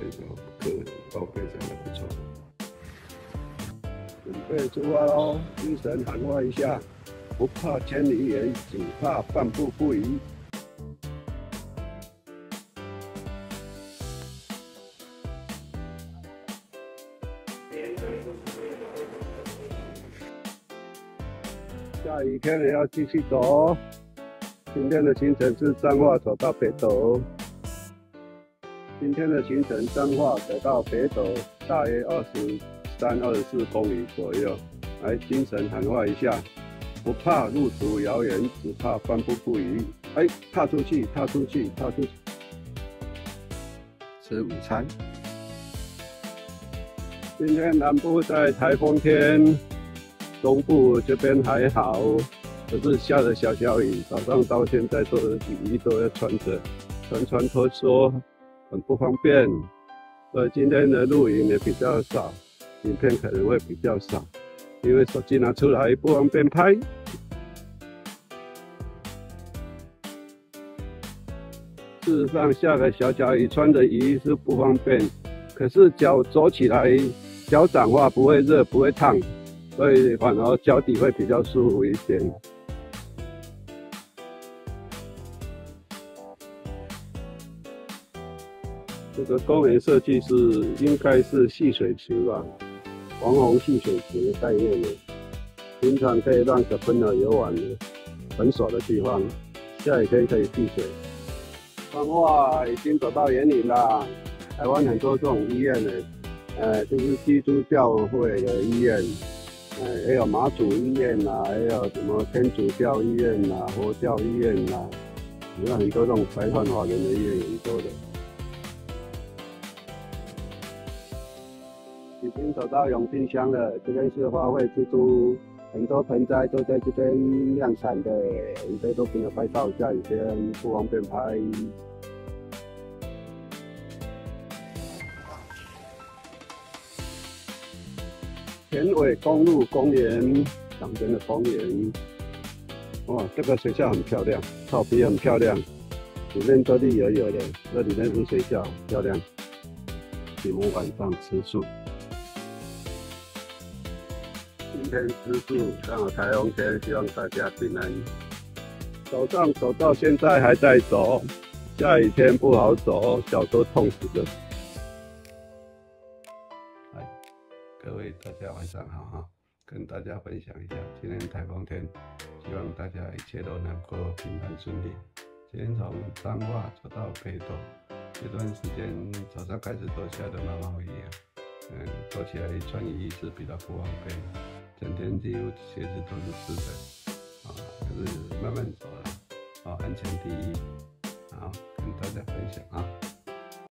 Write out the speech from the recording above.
这个客人都非常的不错。准备出发喽！精神喊话一下：不怕千里眼，只怕半步不移。下雨天也要继续走哦。今天的行程是彰化走到北斗。今天的行程，彰化走到北斗，大约23-24公里左右。来，精神喊话一下：不怕路途遥远，只怕半步不移。哎，踏出去，踏出去，踏出去。吃午餐。今天南部在台风天。东部这边还好，可是下了小小雨，早上到现在都雨衣都要穿着，穿脱缩，很不方便。所以今天的录影也比较少，影片可能会比较少，因为手机拿出来不方便拍。事实上，下了小小雨，穿着雨衣是不方便，可是脚走起来，脚掌话不会热，不会烫。所以反而脚底会比较舒服一点。这个公园设计是应该是戏水池吧，黄洪戏水池的概念的，平常可以让小朋友游玩的，很爽的地方。下雨天可以戏水。彰化已经走到园林了，台湾很多这种医院呢，就是基督教会的医院。还有马祖医院啦，还有什么天主教医院啦、佛教医院啦，有很多这种白话华人的医院很多的。已经走到永定乡了，这边是花卉之都，很多盆栽都在这边量产的，很多都没有拍照，下雨天不方便拍。田尾公路公园旁边的公园，哇，这个学校很漂亮，草皮很漂亮，里面都绿油油的，这里面是学校，漂亮。节目晚上吃素。今天吃素，刚好台风天，希望大家平安。早上走到现在还在走，下雨天不好走，脚都痛死了。各位大家晚上好哈，跟大家分享一下，今天台风天，希望大家一切都能够平安顺利。今天从彰化走到北斗，这段时间早上开始都下得毛毛雨走起来穿雨衣是比较不方便，整天几乎鞋子都是湿的可是慢慢走了安全第一，好，跟大家分享啊。